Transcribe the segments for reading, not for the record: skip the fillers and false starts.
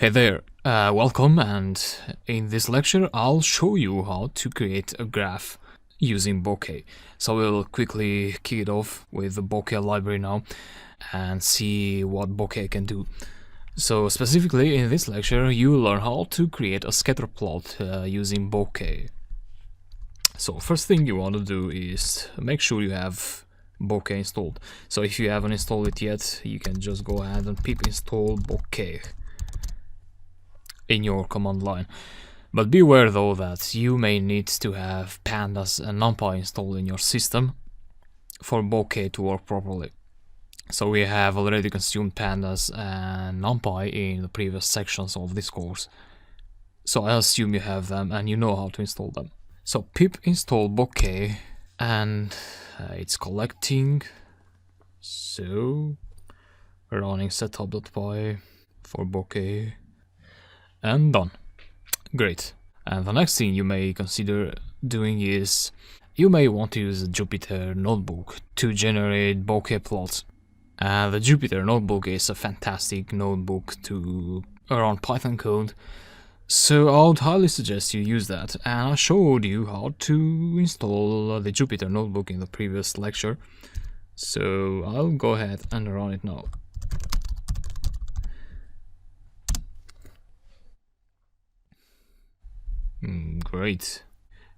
Hey there, welcome, and in this lecture I'll show you how to create a graph using Bokeh. So we'll quickly kick it off with the Bokeh library now and see what Bokeh can do. So specifically in this lecture you'll learn how to create a scatter plot using Bokeh. So first thing you want to do is make sure you have Bokeh installed. So if you haven't installed it yet, you can just go ahead and pip install Bokeh in your command line. But beware though that you may need to have pandas and numpy installed in your system for Bokeh to work properly. So we have already consumed pandas and numpy in the previous sections of this course. So I assume you have them and you know how to install them. So pip install Bokeh, and it's collecting. So running setup.py for Bokeh. And done. Great. And the next thing you may consider doing is you may want to use a Jupyter notebook to generate Bokeh plots. The Jupyter notebook is a fantastic notebook to run Python code, so I would highly suggest you use that. And I showed you how to install the Jupyter notebook in the previous lecture, so I'll go ahead and run it now. Great.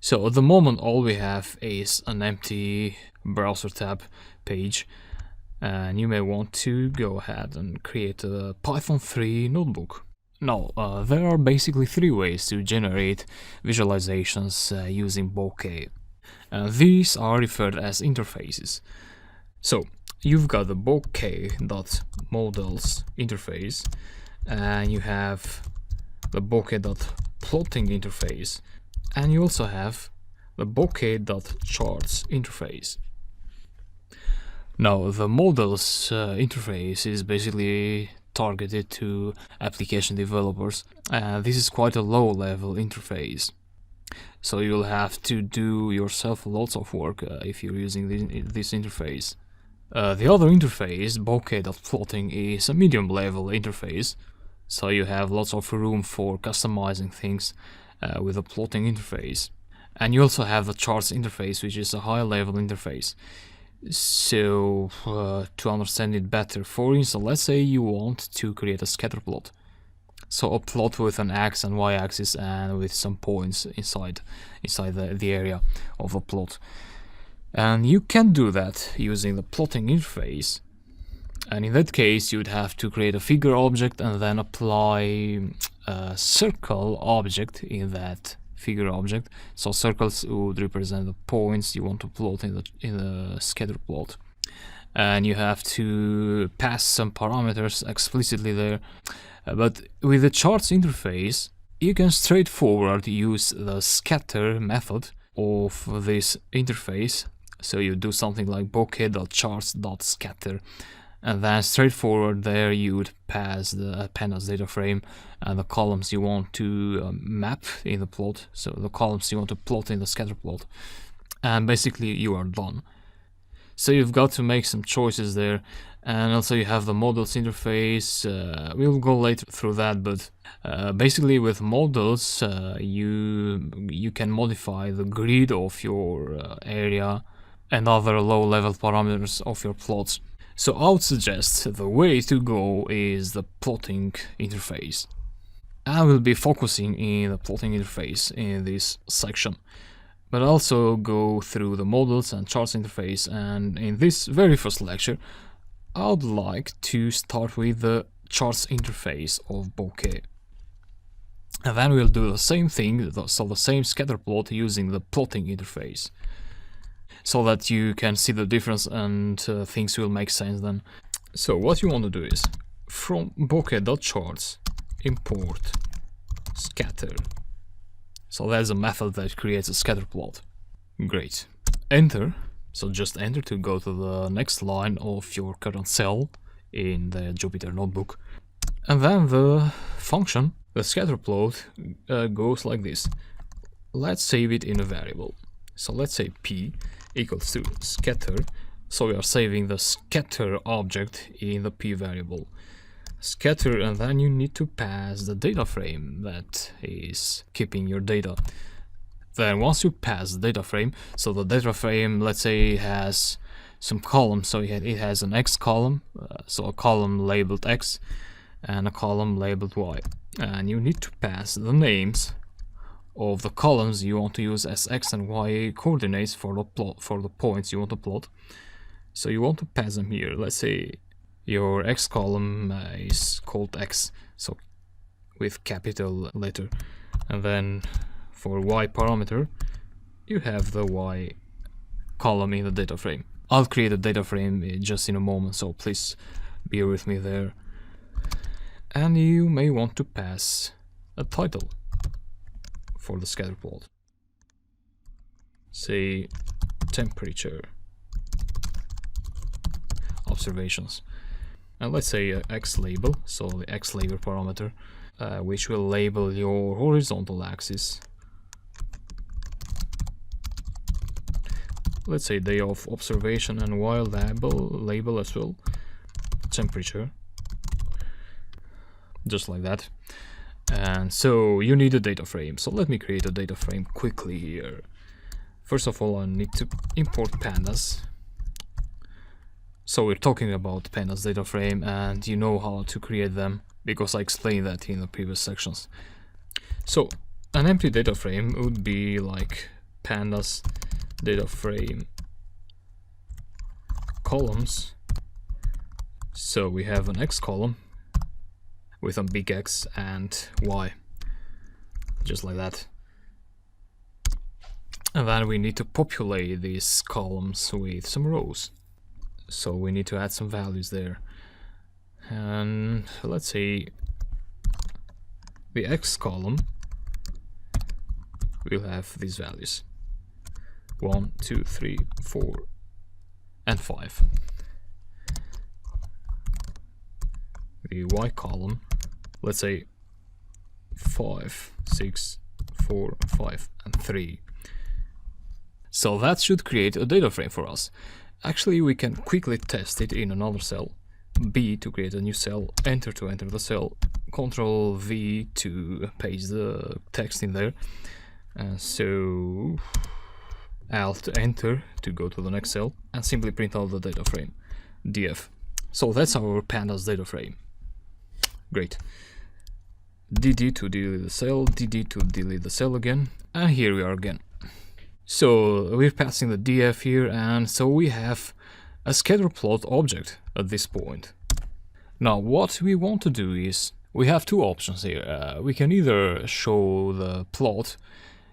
So at the moment all we have is an empty browser tab page, and you may want to go ahead and create a Python 3 notebook. Now, there are basically three ways to generate visualizations using Bokeh. These are referred as interfaces. So you've got the bokeh.models interface, and you have the bokeh.plotting interface, and you also have the bokeh.charts interface. Now the models interface is basically targeted to application developers. This is quite a low level interface, so you'll have to do yourself lots of work if you're using this interface. The other interface, bokeh.plotting, is a medium level interface, so you have lots of room for customizing things with a plotting interface. And you also have the charts interface, which is a high level interface. So to understand it better, for instance, let's say you want to create a scatter plot. So a plot with an x and y axis and with some points inside the area of the plot. And you can do that using the plotting interface. And in that case, you'd have to create a figure object and then apply a circle object in that figure object. So circles would represent the points you want to plot in the scatter plot. And you have to pass some parameters explicitly there. But with the charts interface, you can straightforward use the scatter method of this interface. So you do something like bokeh.charts.scatter, and then straightforward there you would pass the pandas data frame and the columns you want to map in the plot, so the columns you want to plot in the scatter plot, and basically you are done. So you've got to make some choices there. And also you have the models interface. We'll go later through that, but basically with models you can modify the grid of your area and other low-level parameters of your plots. So I would suggest the way to go is the plotting interface. I will be focusing in the plotting interface in this section, but also go through the models and charts interface. And in this very first lecture, I would like to start with the charts interface of Bokeh. And then we'll do the same thing, so the same scatter plot using the plotting interface, so that you can see the difference and things will make sense then. So what you want to do is, from bokeh.charts, import scatter. So that's a method that creates a scatter plot. Great. Enter. So just enter to go to the next line of your current cell in the Jupyter notebook. And then the function, the scatter plot, goes like this. Let's save it in a variable. So let's say p equals to scatter. So we are saving the scatter object in the p variable. scatter, and then you need to pass the data frame that is keeping your data. Then once you pass the data frame, so the data frame, let's say, has some columns, so it has an X column, so a column labeled X and a column labeled Y, and you need to pass the names of the columns you want to use as X and Y coordinates for the plot, for the points you want to plot. So you want to pass them here. Let's say your X column is called X, so with capital letter, and then for Y parameter you have the Y column in the data frame. I'll create a data frame just in a moment, so please bear with me there. And you may want to pass a title for the scatter plot, say temperature observations, and let's say X label, so the X label parameter, which will label your horizontal axis. Let's say day of observation, and Y label as well temperature, just like that. And so you need a data frame, so let me create a data frame quickly here. First of all, I need to import pandas. So we're talking about pandas data frame, and you know how to create them because I explained that in the previous sections. So an empty data frame would be like pandas data frame columns. So we have an X column with a big X and Y, just like that. And then we need to populate these columns with some rows, so we need to add some values there. And let's say the X column will have these values: 1, 2, 3, 4 and 5. The Y column, let's say 5, 6, 4, 5 and 3. So that should create a data frame for us. Actually, we can quickly test it in another cell. B to create a new cell, enter to enter the cell, Control V to paste the text in there, so Alt enter to go to the next cell, and simply print out the data frame, df. So that's our pandas data frame. Great. dd to delete the cell, dd to delete the cell again, and here we are again. So we're passing the df here, and so we have a scatter plot object at this point. Now what we want to do is, we have two options here. We can either show the plot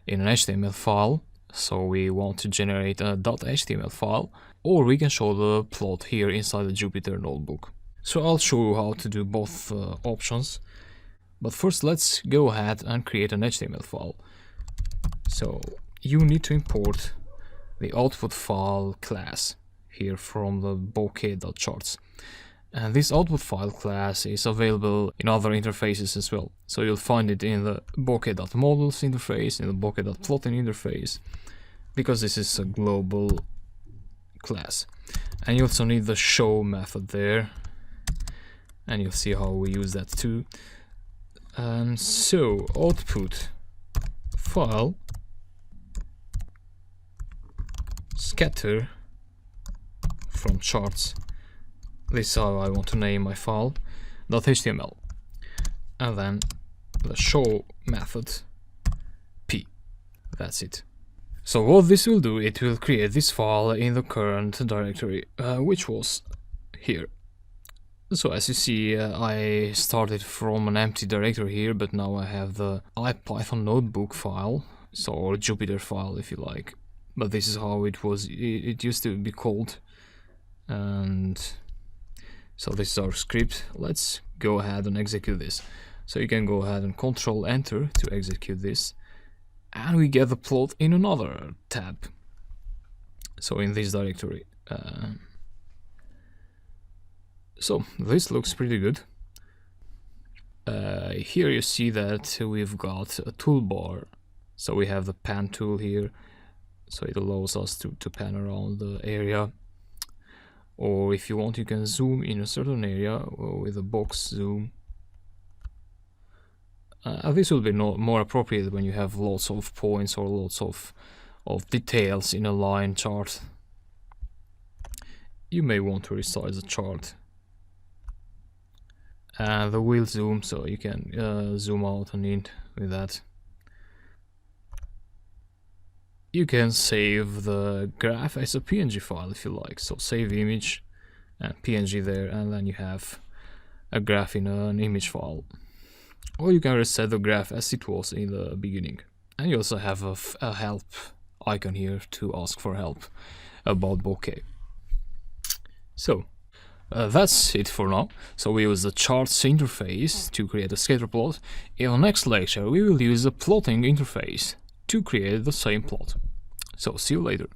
in an HTML file, so we want to generate a .html file, or we can show the plot here inside the Jupyter notebook. So I'll show you how to do both options, but first let's go ahead and create an HTML file. So you need to import the output file class here from the bokeh.charts, and this output file class is available in other interfaces as well. So you'll find it in the bokeh.models interface, in the bokeh.plotting interface, because this is a global class. And you also need the show method there, and you'll see how we use that too. And so output file scatter from charts, this is how I want to name my file, .html, and then the show method p. That's it. So what this will do, it will create this file in the current directory, which was here. So as you see, I started from an empty directory here, but now I have the IPython notebook file, so, or Jupyter file if you like, but this is how it was, it used to be called. And so this is our script. Let's go ahead and execute this. So you can go ahead and Control Enter to execute this, and we get the plot in another tab, so in this directory. So this looks pretty good. Here you see that we've got a toolbar, so we have the pan tool here, so it allows us to pan around the area. or if you want you can zoom in a certain area with a box zoom. This will be more appropriate when you have lots of points or lots of details in a line chart. You may want to resize the chart. And the wheel zoom, so you can zoom out and in with that. You can save the graph as a PNG file if you like, so save image and PNG there, and then you have a graph in an image file. Or you can reset the graph as it was in the beginning. And you also have a help icon here to ask for help about Bokeh. So that's it for now. So we use the charts interface to create a scatter plot. In the next lecture we will use the plotting interface to create the same plot. So see you later.